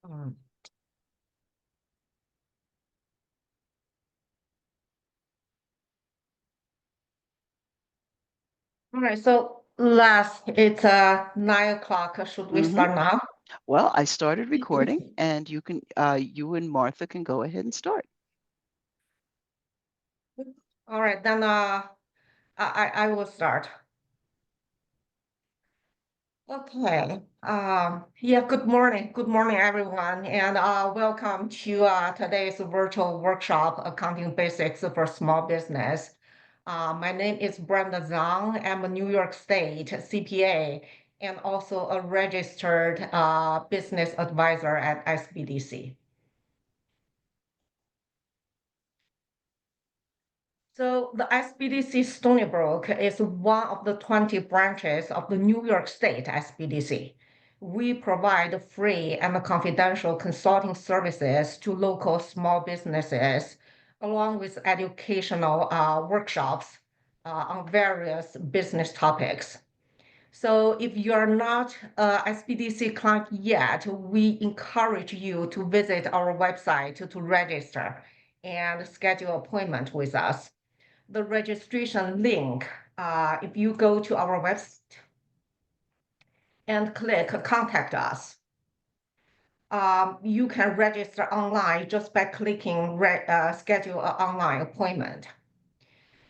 Mm. All right, so it's 9 o'clock. Should we hmm start now? Well, I started recording, and you and Martha can go ahead and start. All right, then I will start. Okay. Yeah, good morning. Good morning, everyone, and welcome to today's virtual workshop, Accounting Basics for Small Business. My name is Brenda Zhang. I'm a New York State CPA and also a registered business advisor at SBDC. So the SBDC Stony Brook is one of the 20 branches of the New York State SBDC. We provide free and confidential consulting services to local small businesses, along with educational workshops on various business topics. So if you're not a SBDC client yet, we encourage you to visit our website to register and schedule appointment with us. The registration link, if you go to our website and click contact us, you can register online just by clicking schedule an online appointment.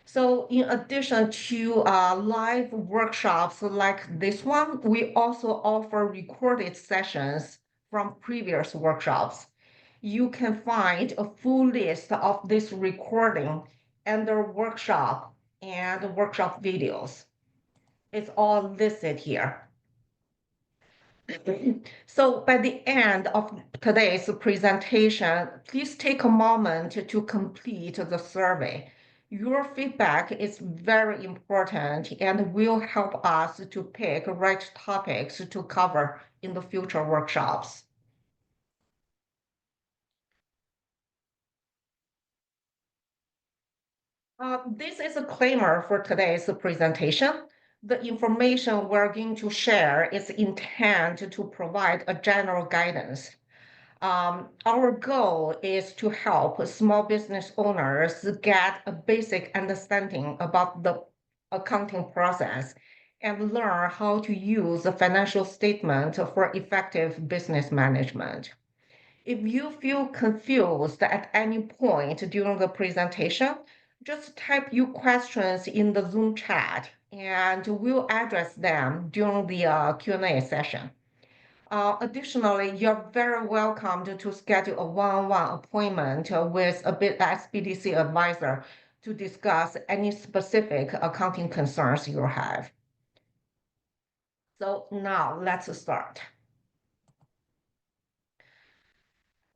So in addition to live workshops like this one, we also offer recorded sessions from previous workshops. You can find a full list of this recording under workshop and workshop videos. It's all listed here. So by the end of today's presentation, please take a moment to complete the survey. Your feedback is very important and will help us to pick right topics to cover in the future workshops. This is a disclaimer for today's presentation. The information we're going to share is intended to provide a general guidance. Our goal is to help small business owners get a basic understanding about the accounting process and learn how to use a financial statement for effective business management. If you feel confused at any point during the presentation, just type your questions in the Zoom chat and we'll address them during the Q&A session. Additionally, you're very welcome to schedule a one-on-one appointment with a SBDC advisor to discuss any specific accounting concerns you have. So now let's start.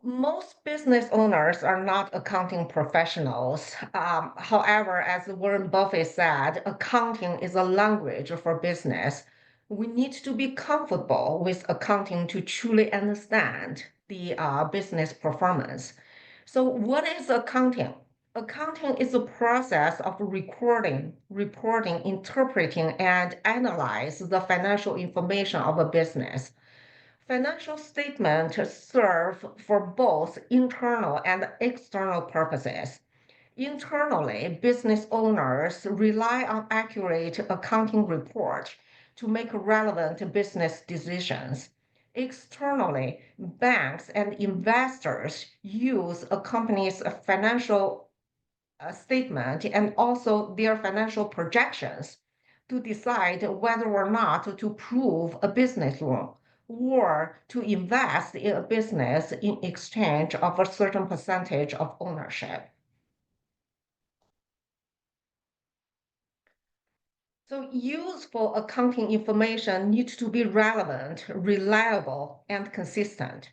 Most business owners are not accounting professionals. However, as Warren Buffett said, accounting is a language for business. We need to be comfortable with accounting to truly understand the business performance. So, what is accounting? Accounting is a process of recording, reporting, interpreting, and analyze the financial information of a business. Financial statements serve for both internal and external purposes. Internally, business owners rely on accurate accounting reports to make relevant business decisions. Externally, banks and investors use a company's financial statement and also their financial projections to decide whether or not to approve a business loan or to invest in a business in exchange of a certain percentage of ownership. So useful accounting information needs to be relevant, reliable, and consistent.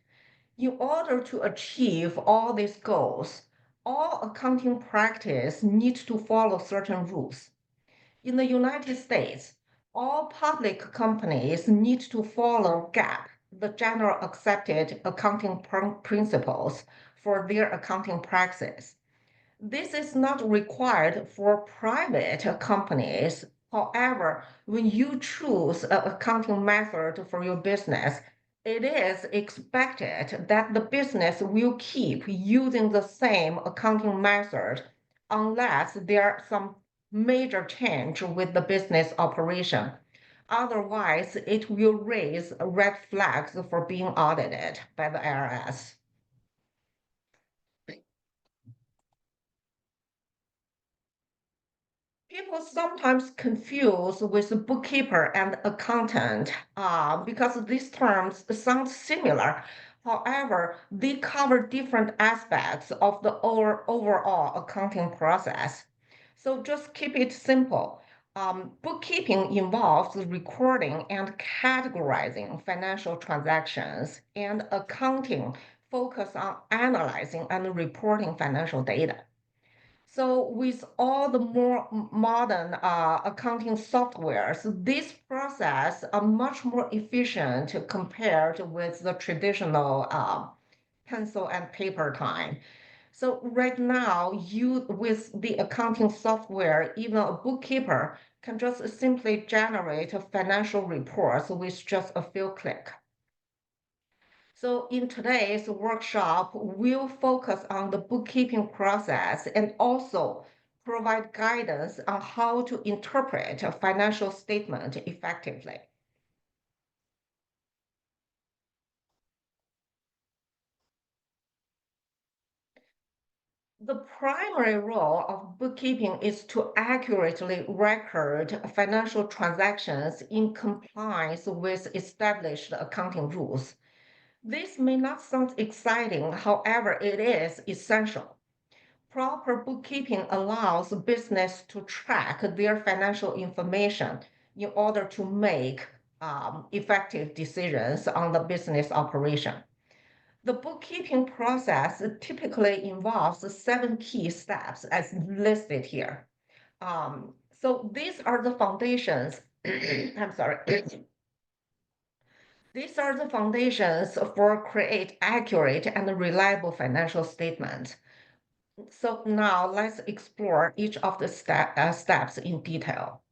In order to achieve all these goals, all accounting practice needs to follow certain rules. In the United States, all public companies need to follow GAAP, the general accepted accounting principles for their accounting practice. This is not required for private companies. However, when you choose an accounting method for your business, It is expected that the business will keep using the same accounting method unless there's some major change with the business operation. Otherwise, it will raise red flags for being audited by the IRS. People sometimes confuse with bookkeeper and accountant because these terms sound similar. However, they cover different aspects of the overall accounting process. So just keep it simple. Bookkeeping involves recording and categorizing financial transactions, and accounting focus on analyzing and reporting financial data. So with all the more modern accounting softwares, this process are much more efficient compared with the traditional pencil and paper time. So right now, you with the accounting software, even a bookkeeper can just simply generate financial reports with just a few clicks. So in today's workshop, we'll focus on the bookkeeping process and also provide guidance on how to interpret a financial statement effectively. The primary role of bookkeeping is to accurately record financial transactions in compliance with established accounting rules. This may not sound exciting, however, it is essential. Proper bookkeeping allows business to track their financial information in order to make effective decisions on the business operation. The bookkeeping process typically involves seven key steps as listed here. So these are the foundations. I'm sorry. These are the foundations for create accurate and reliable financial statements. So now let's explore each of the steps in detail.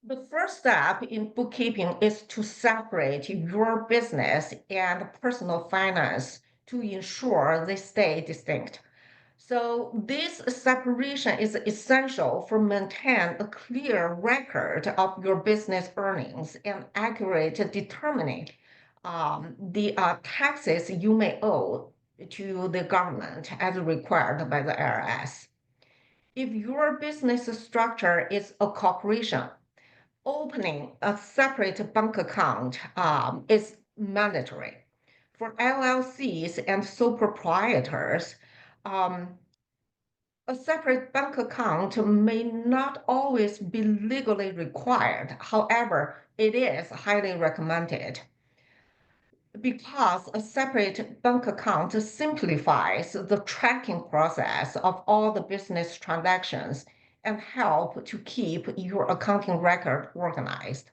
The first step in bookkeeping is to separate your business and personal finance to ensure they stay distinct. So this separation is essential for maintain a clear record of your business earnings and accurate determining the taxes you may owe to the government as required by the IRS. If your business structure is a corporation, opening a separate bank account is mandatory. For LLCs and sole proprietors, um, a separate bank account may not always be legally required. However, it is highly recommended because a separate bank account simplifies the tracking process of all the business transactions and help to keep your accounting record organized.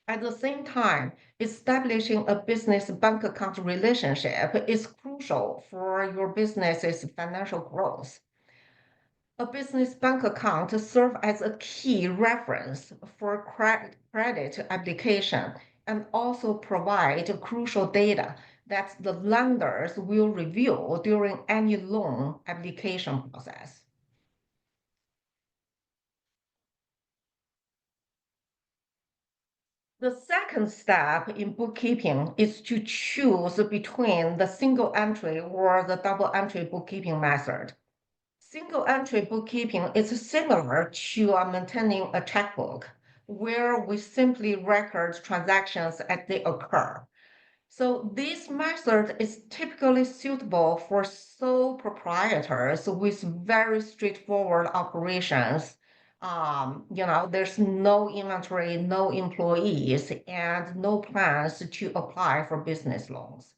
At the same time, establishing a business bank account relationship is crucial for your business's financial growth. A business bank account serves as a key reference for credit application and also provide crucial data that the lenders will review during any loan application process. The second step in bookkeeping is to choose between the single entry or the double entry bookkeeping method. Single entry bookkeeping is similar to maintaining a checkbook, where we simply record transactions as they occur. So this method is typically suitable for sole proprietors with very straightforward operations. There's no inventory, no employees, and no plans to apply for business loans.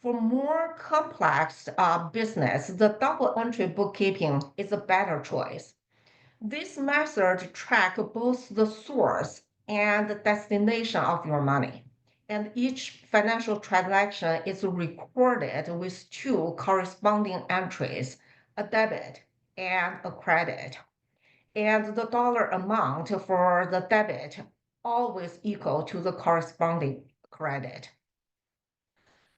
For more complex business, the double entry bookkeeping is a better choice. This method tracks both the source and the destination of your money, and each financial transaction is recorded with two corresponding entries, a debit and a credit. and the dollar amount for the debit always equal to the corresponding credit.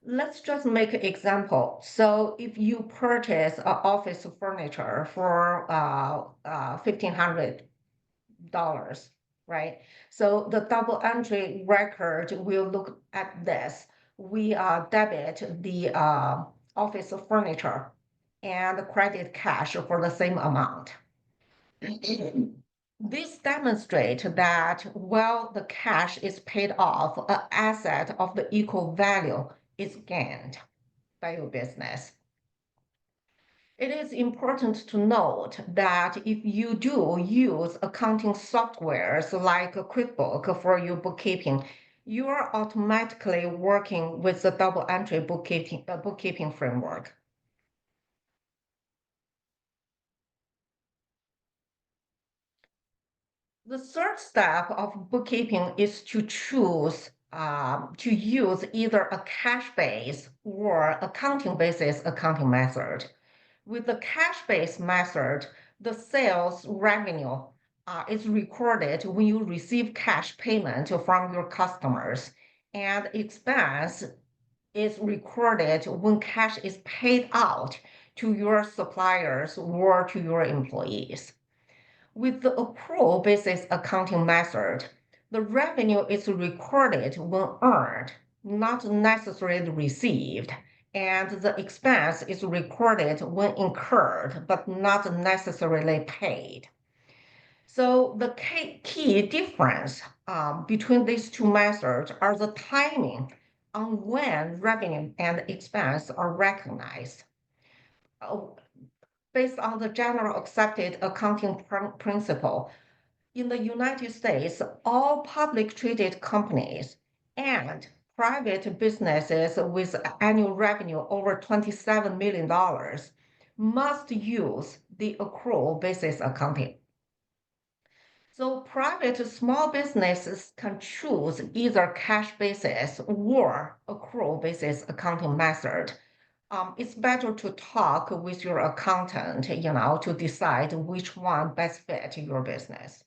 Let's just make an example. So if you purchase office furniture for $1,500, right? So the double entry record will look at this. We debit the office furniture and credit cash for the same amount. This demonstrates that while the cash is paid off, an asset of the equal value is gained by your business. It is important to note that if you do use accounting softwares like QuickBooks for your bookkeeping, you are automatically working with the double entry bookkeeping framework. The third step of bookkeeping is to choose to use either a cash-based or accounting-basis accounting method. With the cash-based method, the sales revenue is recorded when you receive cash payment from your customers, and expense is recorded when cash is paid out to your suppliers or to your employees. With the accrual basis accounting method, the revenue is recorded when earned, not necessarily received, and the expense is recorded when incurred, but not necessarily paid. So the key difference between these two methods are the timing on when revenue and expense are recognized. Uh, Based on the general accepted accounting principle, in the United States, all public traded companies and private businesses with annual revenue over $27 million must use the accrual basis accounting. So private small businesses can choose either cash basis or accrual basis accounting method. It's better to talk with your accountant, to decide which one best fit your business.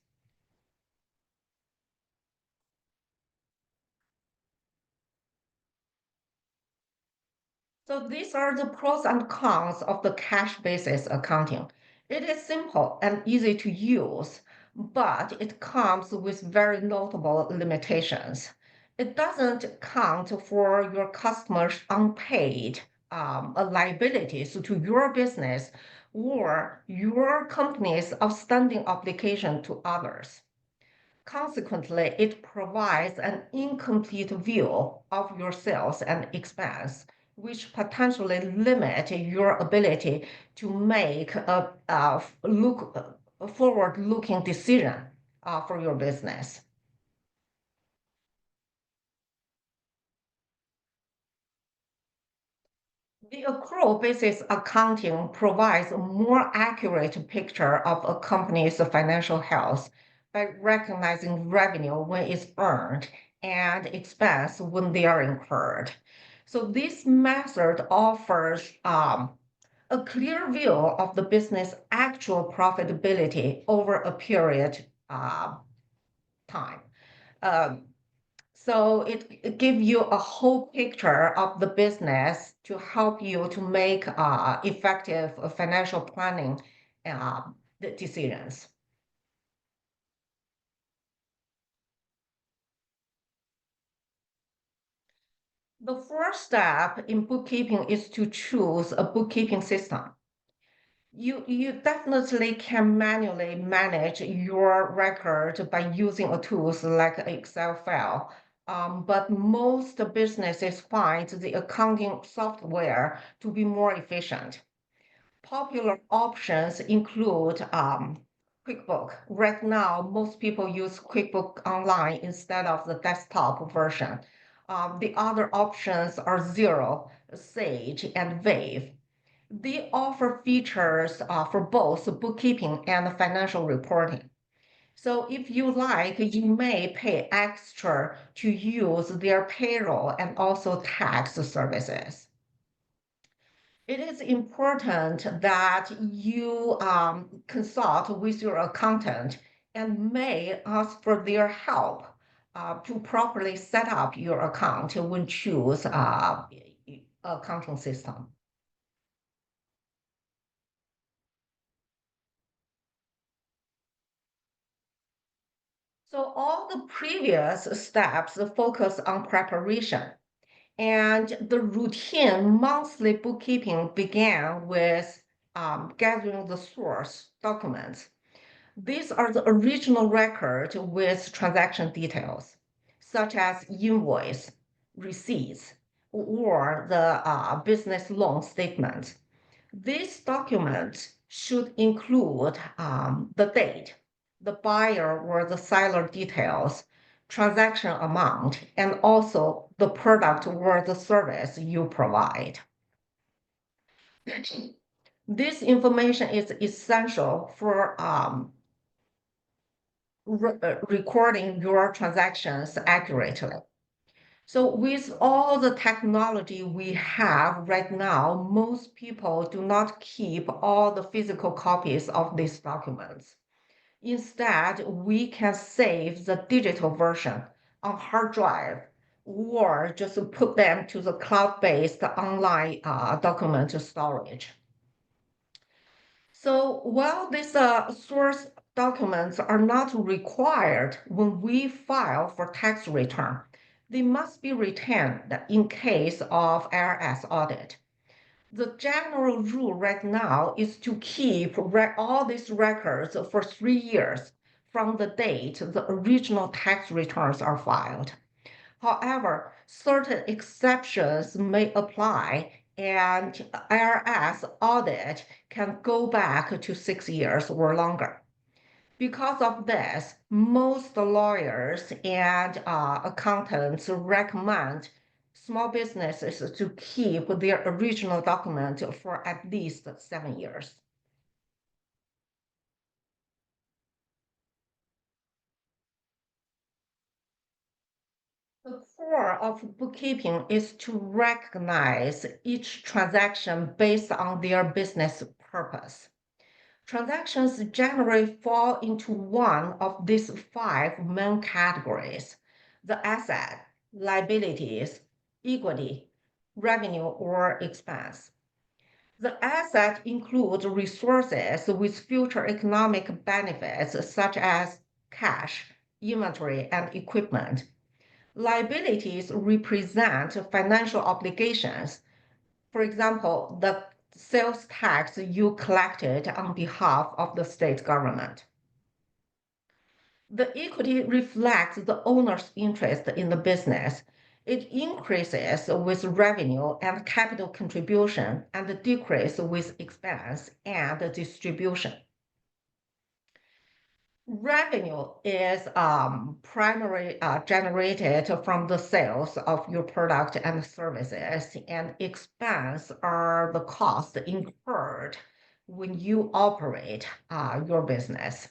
So these are the pros and cons of the cash basis accounting. It is simple and easy to use, but it comes with very notable limitations. It doesn't count for your customers' unpaid liabilities to your business or your company's outstanding obligation to others. Consequently, it provides an incomplete view of your sales and expense, which potentially limit your ability to make a forward-looking decision for your business. The accrual basis accounting provides a more accurate picture of a company's financial health by recognizing revenue when it's earned and expense when they are incurred. So this method offers a clear view of the business actual profitability over a period time. Um, so it gives you a whole picture of the business to help you to make effective financial planning uh, decisions. The first step in bookkeeping is to choose a bookkeeping system. You definitely can manually manage your record by using a tools like Excel file. But most businesses find the accounting software to be more efficient. Popular options include QuickBook. Right now, most people use QuickBook Online instead of the desktop version. The other options are Zero, Sage, and Wave. They offer features for both bookkeeping and financial reporting. So if you like, you may pay extra to use their payroll and also tax services. It is important that you consult with your accountant and may ask for their help to properly set up your account when choose accounting system. So all the previous steps focus on preparation, and the routine monthly bookkeeping began with gathering the source documents. These are the original record with transaction details, such as invoice, receipts, or the business loan statement. These documents should include the date, the buyer or the seller details, transaction amount, and also the product or the service you provide. This information is essential for recording your transactions accurately. So with all the technology we have right now, most people do not keep all the physical copies of these documents. Instead, we can save the digital version on hard drive or just put them to the cloud-based online document storage. So while these source documents are not required when we file for tax return, they must be retained in case of IRS audit. The general rule right now is to keep all these records for 3 years from the date the original tax returns are filed. However, certain exceptions may apply, and IRS audit can go back to 6 years or longer. Because of this, most lawyers and accountants recommend small businesses to keep their original document for at least 7 years. The core of bookkeeping is to recognize each transaction based on their business purpose. Transactions generally fall into one of these five main categories: the asset, liabilities, equity, revenue, or expense. The asset includes resources with future economic benefits, such as cash, inventory, and equipment. Liabilities represent financial obligations. For example, the sales tax you collected on behalf of the state government. The equity reflects the owner's interest in the business. It increases with revenue and capital contribution and decreases with expense and distribution. Revenue is primarily generated from the sales of your product and services, and expense are the costs incurred when you operate your business.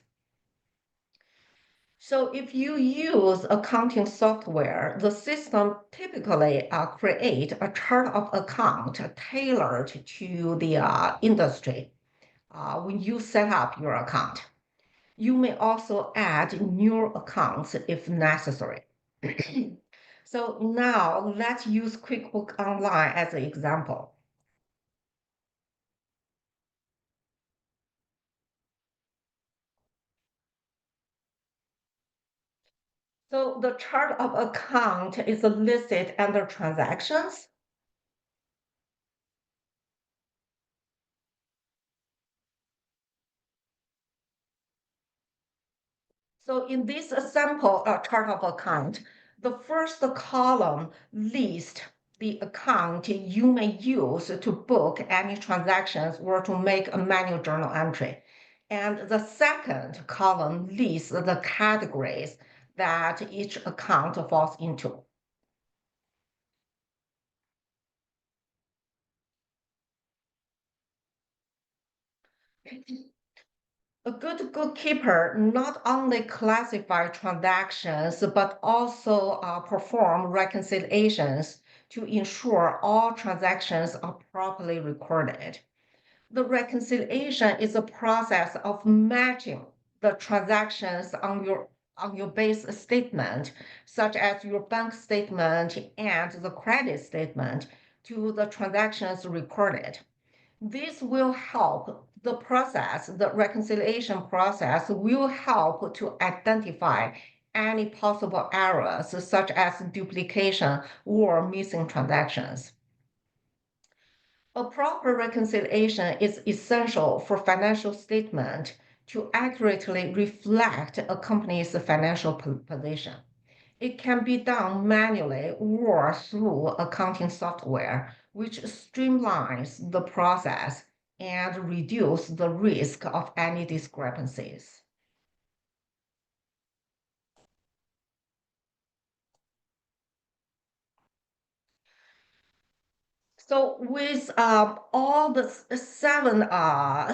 So if you use accounting software, the system typically create a chart of account tailored to the industry when you set up your account. You may also add new accounts if necessary. So now let's use QuickBooks Online as an example. So the chart of account is listed under transactions. So in this sample chart of account, the first column lists the account you may use to book any transactions or to make a manual journal entry. And the second column lists the categories that each account falls into. A good bookkeeper not only classify transactions, but also perform reconciliations to ensure all transactions are properly recorded. The reconciliation is a process of matching the transactions on your base statement, such as your bank statement and the credit statement, to the transactions recorded. This will help the reconciliation process will help to identify any possible errors, such as duplication or missing transactions. A proper reconciliation is essential for financial statement to accurately reflect a company's financial position. It can be done manually or through accounting software, which streamlines the process and reduce the risk of any discrepancies. So with all the seven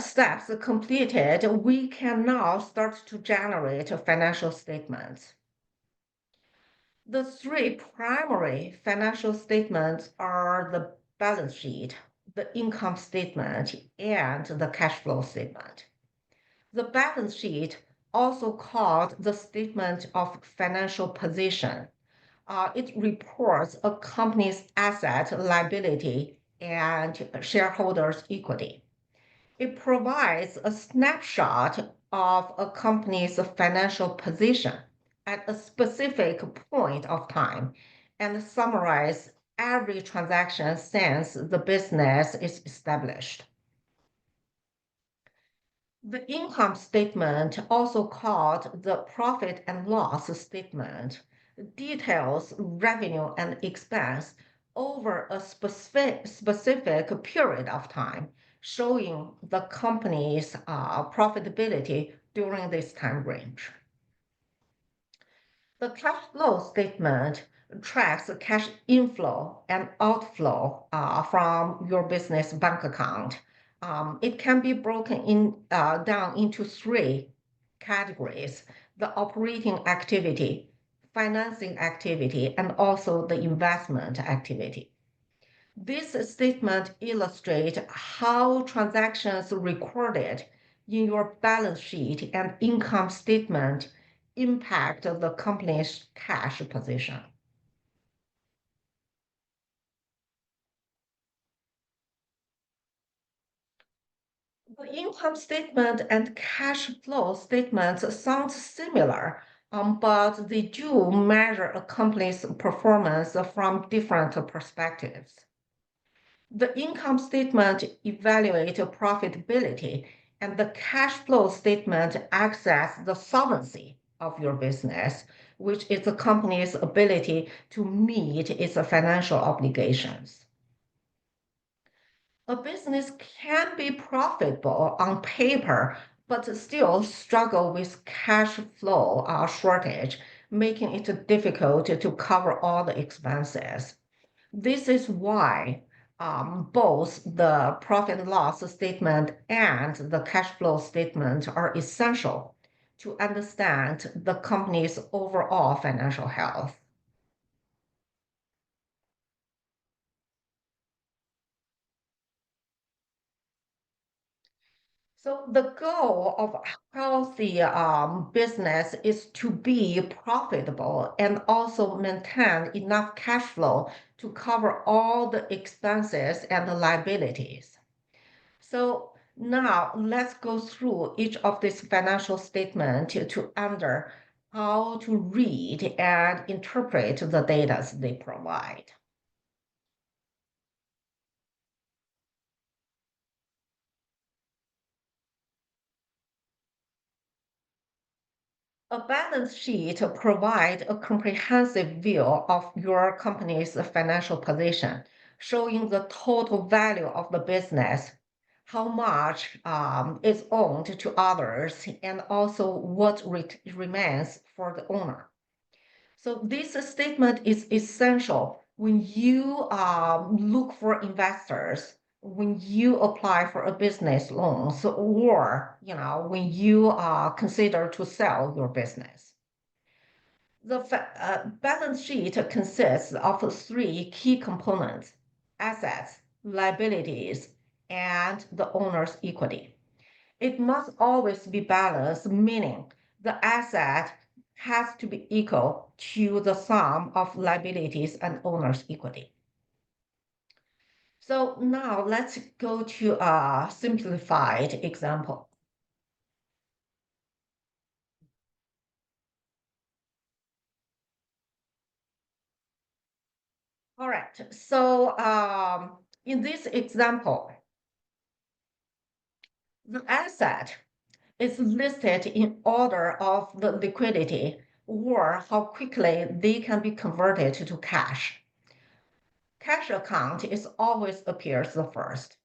steps completed, we can now start to generate financial statements. The three primary financial statements are the balance sheet, the income statement, and the cash flow statement. The balance sheet, also called the statement of financial position, it reports a company's asset, liability, and shareholders' equity. It provides a snapshot of a company's financial position at a specific point of time and summarizes every transaction since the business is established. The income statement, also called the profit and loss statement, details revenue and expense over a specific period of time, showing the company's profitability during this time range. The cash flow statement tracks cash inflow and outflow from your business bank account. It can be down into three categories: the operating activity, financing activity, and also the investment activity. This statement illustrates how transactions recorded in your balance sheet and income statement impact the company's cash position. The income statement and cash flow statements sound similar, but they do measure a company's performance from different perspectives. The income statement evaluates profitability, and the cash flow statement assesses the solvency of your business, which is the company's ability to meet its financial obligations. A business can be profitable on paper, but still struggle with cash flow shortage, making it difficult to cover all the expenses. This is why both the profit and loss statement and the cash flow statement are essential to understand the company's overall financial health. So the goal of healthy business is to be profitable and also maintain enough cash flow to cover all the expenses and the liabilities. So now let's go through each of these financial statements to under how to read and interpret the data they provide. A balance sheet provides a comprehensive view of your company's financial position, showing the total value of the business, how much is owned to others, and also what remains for the owner. So this statement is essential when you look for investors, when you apply for a business loan, or when you consider to sell your business. The balance sheet consists of three key components: assets, liabilities, and the owner's equity. It must always be balanced, meaning the asset has to be equal to the sum of liabilities and owner's equity. So now let's go to a simplified example. All right, so in this example, the asset is listed in order of the liquidity or how quickly they can be converted to cash. Cash account is always appears the first,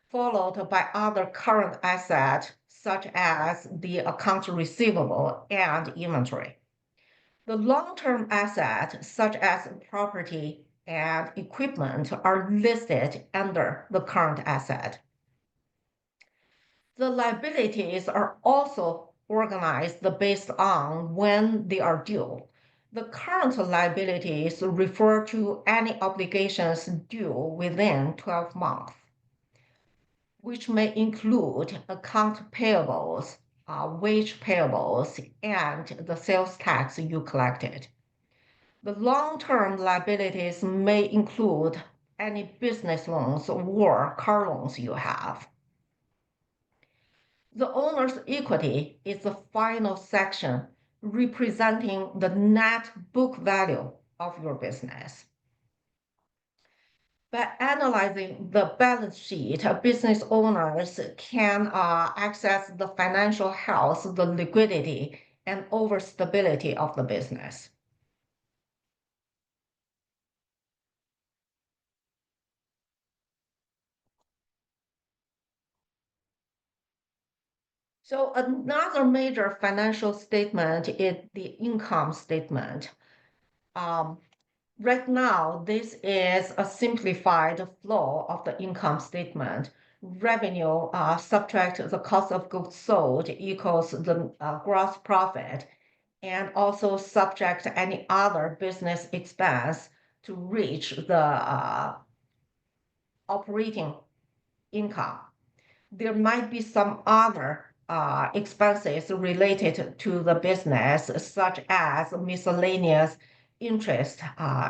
followed by other current assets such as the accounts receivable and inventory. The long-term assets such as property and equipment are listed under the current asset. The liabilities are also organized based on when they are due. The current liabilities refer to any obligations due within 12 months, which may include account payables, wage payables, and the sales tax you collected. The long-term liabilities may include any business loans or car loans you have. The owner's equity is the final section representing the net book value of your business. By analyzing the balance sheet, business owners can access the financial health, the liquidity, and overstability of the business. So another major financial statement is the income statement. Um, right now, this is a simplified flow of the income statement. Revenue subtract the cost of goods sold equals the gross profit, and also subtract any other business expense to reach the operating income. There might be some other expenses related to the business, such as miscellaneous interest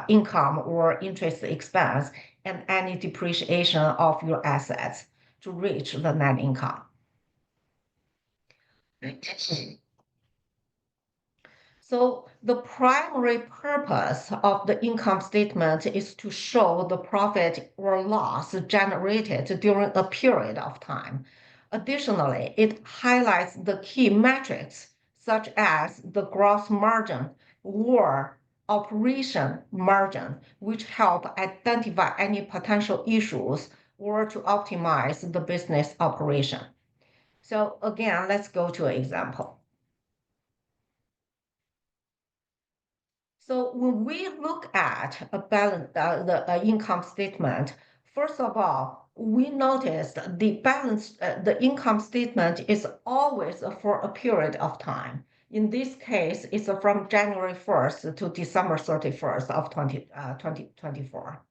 income or interest expense, and any depreciation of your assets to reach the net income. So the primary purpose of the income statement is to show the profit or loss generated during a period of time. Additionally, it highlights the key metrics such as the gross margin or operation margin, which help identify any potential issues or to optimize the business operation. So again, let's go to an example. So when we look at a balance, the income statement, first of all, we noticed the income statement is always for a period of time. In this case, it's from January 1st to December 31st of 2024.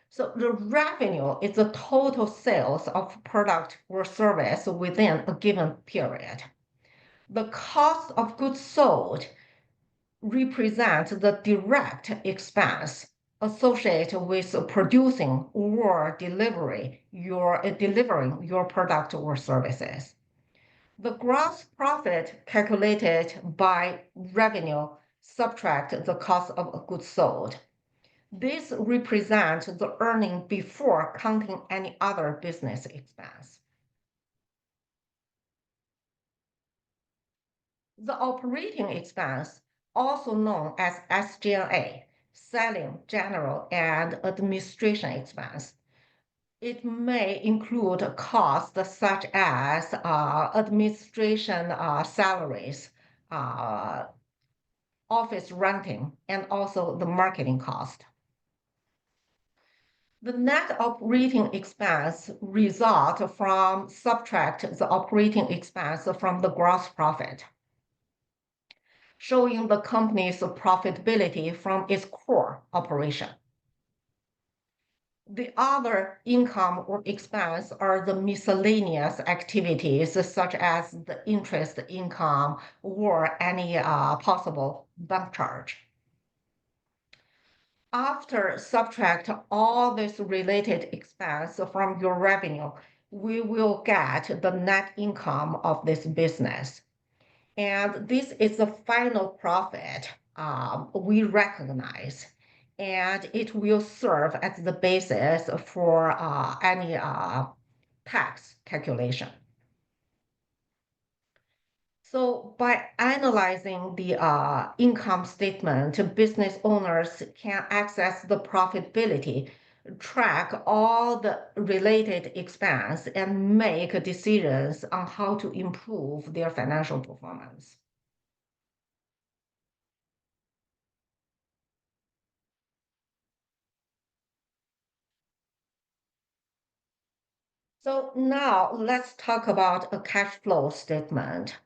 So the revenue is the total sales of product or service within a given period. The cost of goods sold represent the direct expense associated with producing or delivering your product or services. The gross profit calculated by revenue subtract the cost of goods sold. This represents the earning before counting any other business expense. The operating expense, also known as SG&A, selling, general, and administration expense. It may include costs such as administration salaries, office renting, and also the marketing cost. The net operating expense result from subtract the operating expense from the gross profit. showing the company's profitability from its core operation. The other income or expense are the miscellaneous activities such as the interest income or any possible bank charge. After subtract all this related expense from your revenue, we will get the net income of this business. And this is the final profit we recognize, and it will serve as the basis for any tax calculation. So by analyzing the income statement, business owners can access the profitability, track all the related expense, and make decisions on how to improve their financial performance. So now let's talk about a cash flow statement,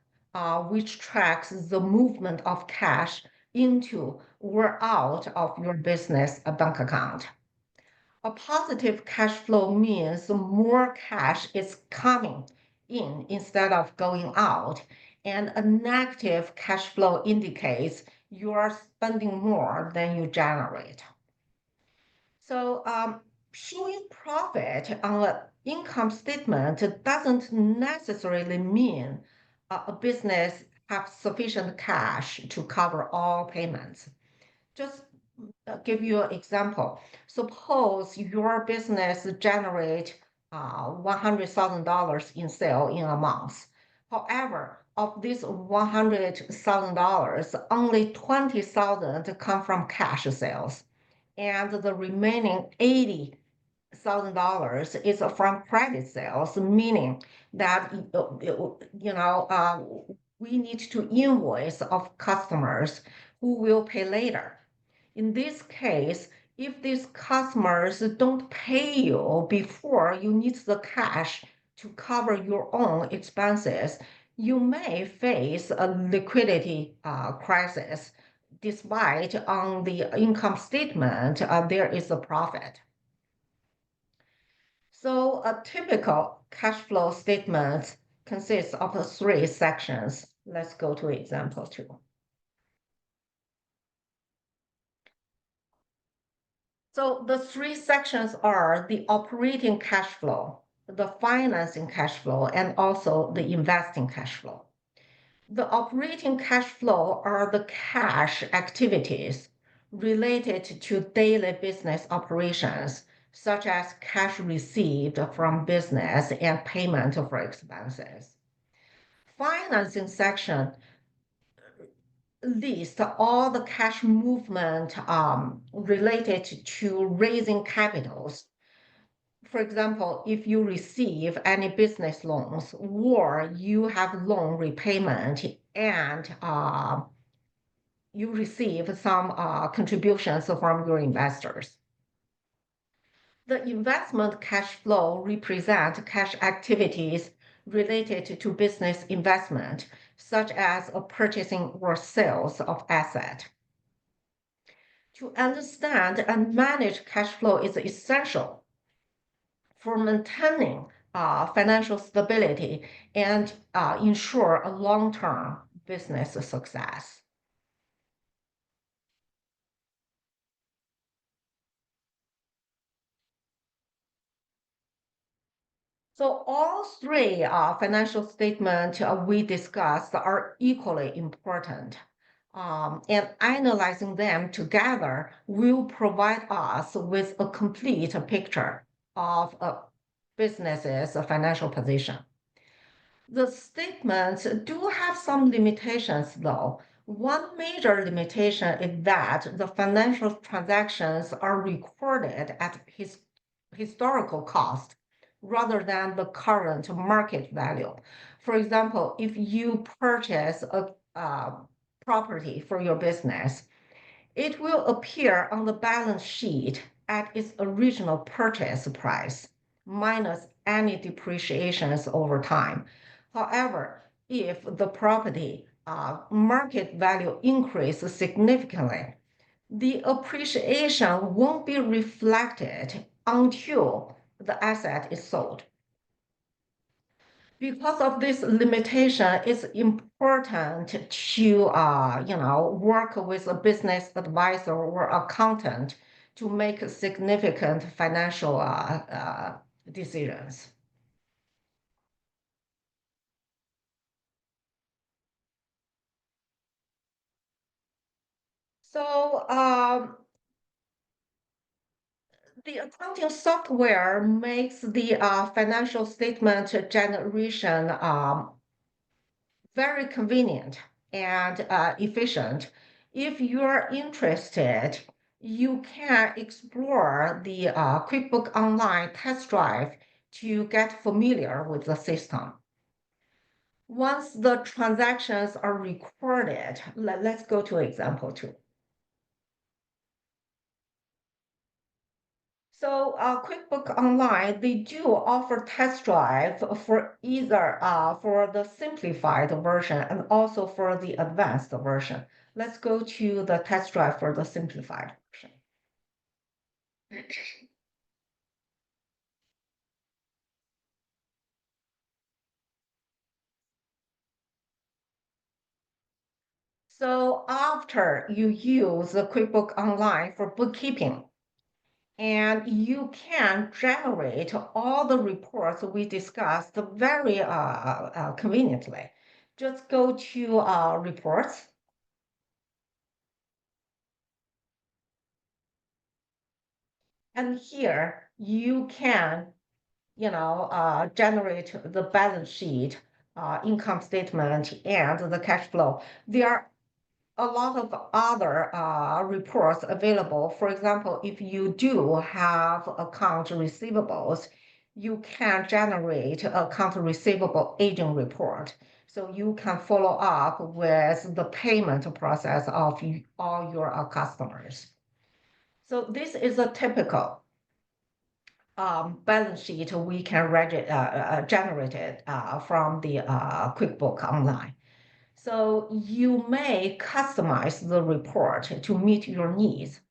which tracks the movement of cash into or out of your business bank account. A positive cash flow means more cash is coming in instead of going out, and a negative cash flow indicates you are spending more than you generate. So showing profit on an income statement doesn't necessarily mean a business has sufficient cash to cover all payments. Just give you an example. Suppose your business generate $100,000 in sale in a month. However, of this $100,000, only 20,000 come from cash sales, and the remaining $80,000 is from credit sales, meaning that we need to invoice of customers who will pay later. In this case, if these customers don't pay you before you need the cash to cover your own expenses, you may face a liquidity crisis, despite on the income statement there is a profit. So a typical cash flow statement consists of three sections. Let's go to example 2. So the three sections are the operating cash flow, the financing cash flow, and also the investing cash flow. The operating cash flow are the cash activities related to daily business operations, such as cash received from business and payment for expenses. Financing section list all the cash movement related to raising capitals. For example, if you receive any business loans or you have loan repayment and you receive some contributions from your investors. The investment cash flow represent cash activities related to business investment, such as a purchasing or sales of asset. To understand and manage cash flow is essential for maintaining financial stability and ensure a long-term business success. So all three financial statements we discussed are equally important. And analyzing them together will provide us with a complete picture of a business's financial position. The statements do have some limitations, though. One major limitation is that the financial transactions are recorded at historical cost rather than the current market value. For example, if you purchase a property for your business, it will appear on the balance sheet at its original purchase price, minus any depreciations over time. However, if the property market value increase significantly, the appreciation won't be reflected until the asset is sold. Because of this limitation, it's important to work with a business advisor or accountant to make significant financial decisions. So the accounting software makes the financial statement generation very convenient and efficient. If you're interested, you can explore the QuickBook Online test drive to get familiar with the system. Once the transactions are recorded, let's go to example 2. So QuickBook Online, they do offer test drive for either for the simplified version and also for the advanced version. Let's go to the test drive for the simplified version. So after you use the QuickBook Online for bookkeeping, and you can generate all the reports we discussed very conveniently. Just go to reports. And here you can, generate the balance sheet, income statement, and the cash flow. There are a lot of other reports available. For example, if you do have account receivables, you can generate account receivable aging report. So you can follow up with the payment process of all your customers. So this is a typical balance sheet we can generate it from the QuickBook Online. So you may customize the report to meet your needs.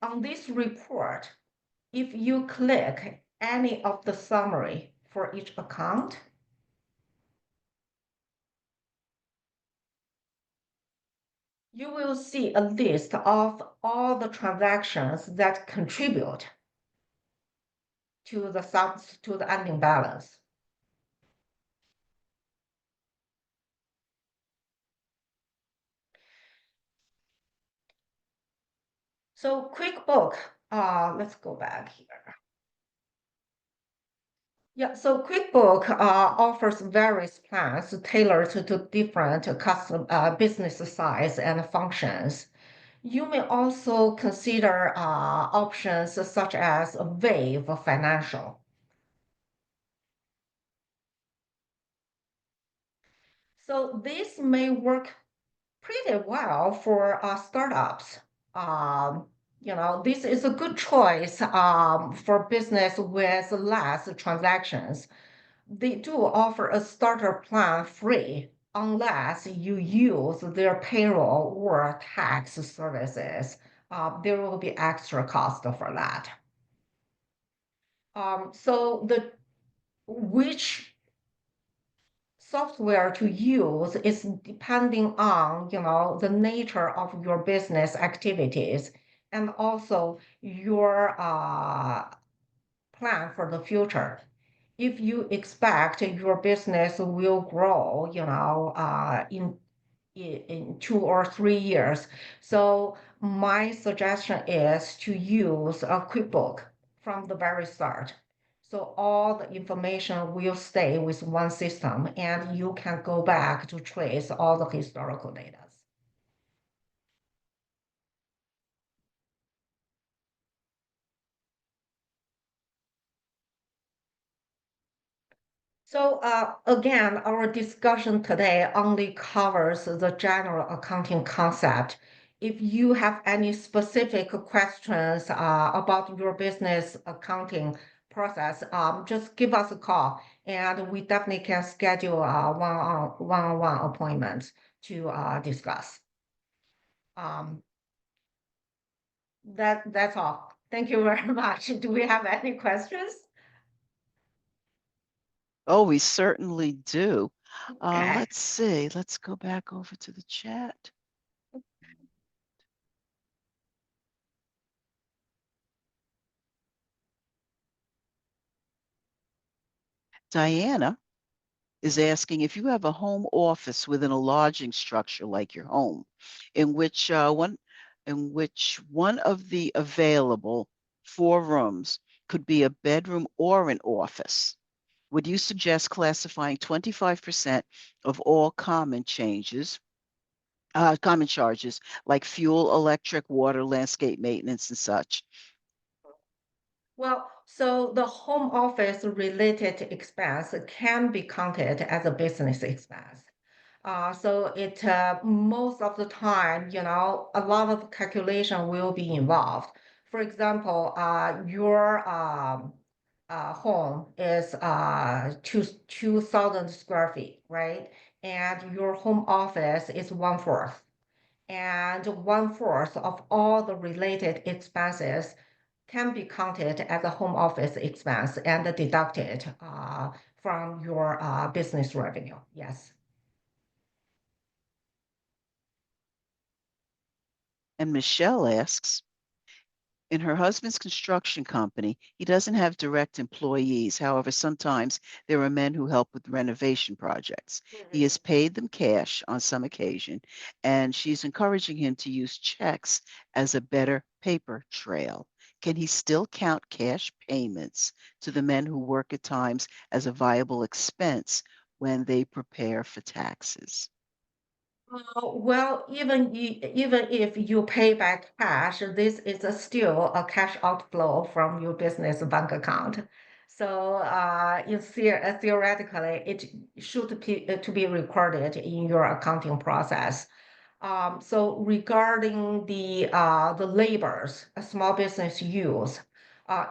On this report, if you click any of the summary for each account, you will see a list of all the transactions that contribute to the ending balance. So QuickBook, let's go back here. Yeah, so QuickBook offers various plans tailored to different custom business size and functions. You may also consider options such as Wave Financial. So this may work pretty well for startups. This is a good choice for business with less transactions. They do offer a starter plan free unless you use their payroll or tax services. There will be extra cost for that. So which software to use is depending on the nature of your business activities and also your plan for the future. If you expect your business will grow, in 2 or 3 years. So my suggestion is to use a QuickBook from the very start. So all the information will stay with one system and you can go back to trace all the historical data. So again, our discussion today only covers the general accounting concept. If you have any specific questions about your business accounting process, just give us a call and we definitely can schedule one-on-one appointments to discuss. Um, that's all. Thank you very much. Do we have any questions? Oh, we certainly do. Okay. Let's see. Let's go back over to the chat. Diana is asking if you have a home office within a lodging structure like your home, in which one of the available 4 rooms could be a bedroom or an office. Would you suggest classifying 25% of all common charges like fuel, electric, water, landscape maintenance, and such? Well, so the home office related expense can be counted as a business expense. So it most of the time, a lot of calculation will be involved. For example, your home is 2,000 square feet, right? And your home office is one fourth. And one fourth of all the related expenses can be counted as a home office expense and deducted from your business revenue. Yes. And Michelle asks, in her husband's construction company, he doesn't have direct employees. However, sometimes there are men who help with renovation projects. He has paid them cash on some occasion, and she's encouraging him to use checks as a better paper trail. Can he still count cash payments to the men who work at times as a viable expense when they prepare for taxes? Well, even if you pay back cash, this is still a cash outflow from your business bank account. So theoretically, it should to be recorded in your accounting process. So regarding the labors a small business use,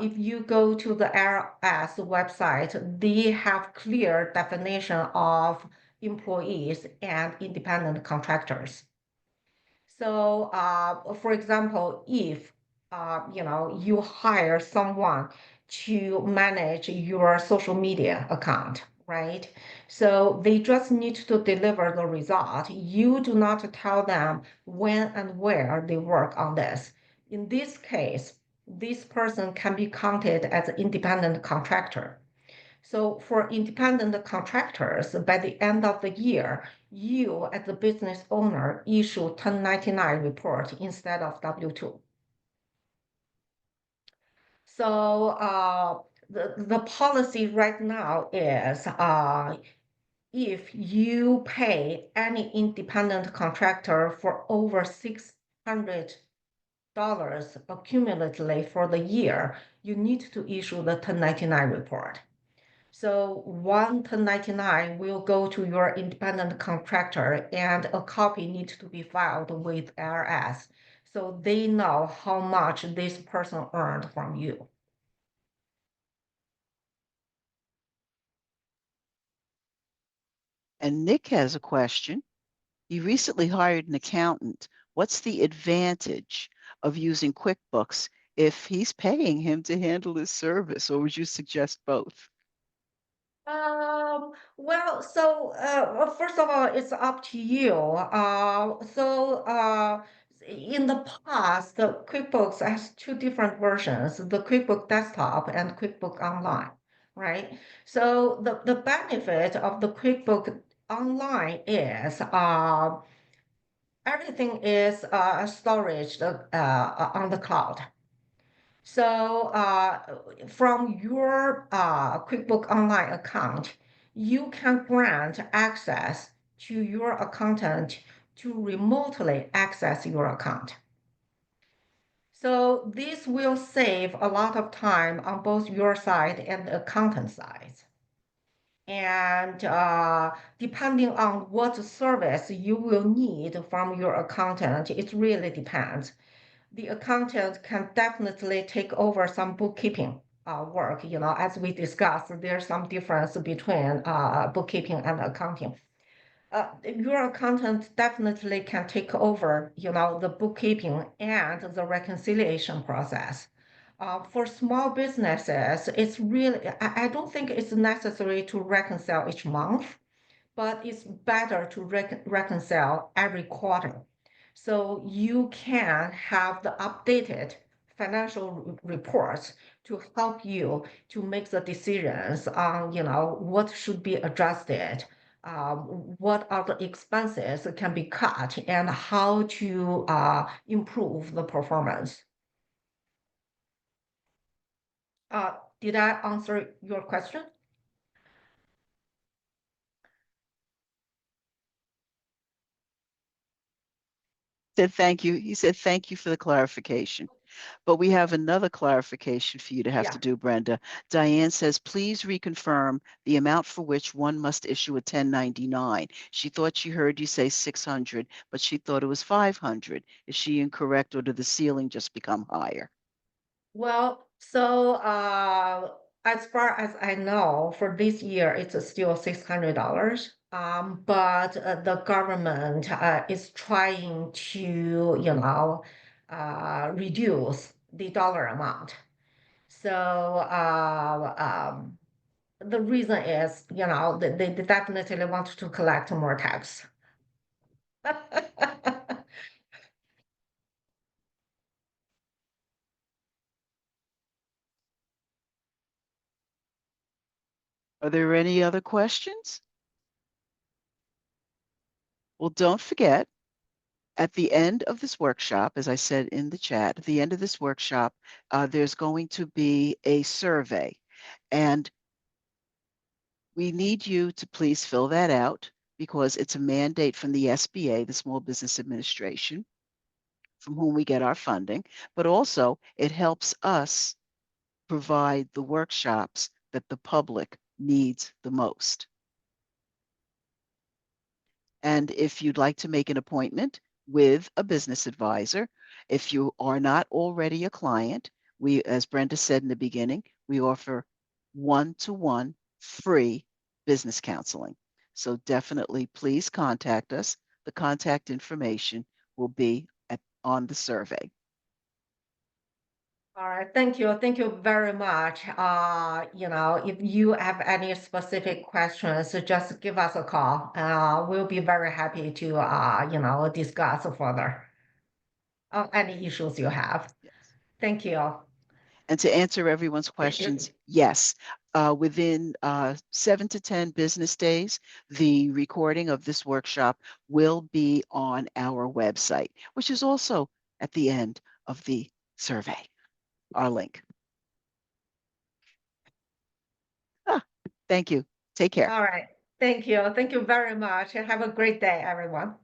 if you go to the IRS website, they have clear definition of employees and independent contractors. So, for example, if you hire someone to manage your social media account, right? So they just need to deliver the result. You do not tell them when and where they work on this. In this case, this person can be counted as an independent contractor. So for independent contractors, by the end of the year, you as the business owner issue 1099 report instead of W-2. So the policy right now is if you pay any independent contractor for over $600 accumulatively for the year, you need to issue the 1099 report. So one 1099 will go to your independent contractor and a copy needs to be filed with IRS. So they know how much this person earned from you. And Nick has a question. He recently hired an accountant. What's the advantage of using QuickBooks if he's paying him to handle his service, or would you suggest both? First of all, it's up to you. In the past, the QuickBooks has two different versions, the QuickBook Desktop and QuickBook Online, right? So the benefit of the QuickBook Online is everything is storage on the cloud. So from your QuickBook Online account, you can grant access to your accountant to remotely access your account. So this will save a lot of time on both your side and the accountant side. And depending on what service you will need from your accountant, it really depends. The accountant can definitely take over some bookkeeping work. As we discussed, there's some difference between bookkeeping and accounting. Your accountant definitely can take over, the bookkeeping and the reconciliation process. For small businesses, I don't think it's necessary to reconcile each month, but it's better to reconcile every quarter. So you can have the updated financial reports to help you to make the decisions on, what should be adjusted, what are the expenses that can be cut, and how to improve the performance. Did I answer your question? Said thank you. He said thank you for the clarification. But we have another clarification for you to have to Yeah. do, Brenda. Diane says, please reconfirm the amount for which one must issue a 1099. She thought she heard you say 600, but she thought it was 500. Is she incorrect, or did the ceiling just become higher? Well, so as far as I know, for this year, it's still $600. But the government is trying to, reduce the dollar amount. So the reason is, they definitely want to collect more tax. Are there any other questions? Well, don't forget, at the end of this workshop, as I said in the chat, at the end of this workshop, there's going to be a survey. And we need you to please fill that out because it's a mandate from the SBA, the Small Business Administration, from whom we get our funding, but also it helps us provide the workshops that the public needs the most. And if you'd like to make an appointment with a business advisor, if you are not already a client, we, as Brenda said in the beginning, we offer one-to-one free business counseling. So definitely please contact us. The contact information will be on the survey. All right, thank you. Thank you very much. If you have any specific questions, just give us a call. We'll be very happy to, discuss further on any issues you have. Yes. Thank you. And to answer everyone's questions, yes, within 7 to 10 business days, the recording of this workshop will be on our website, which is also at the end of the survey, our link. Thank you. Take care. All right. Thank you. Thank you very much. And have a great day, everyone.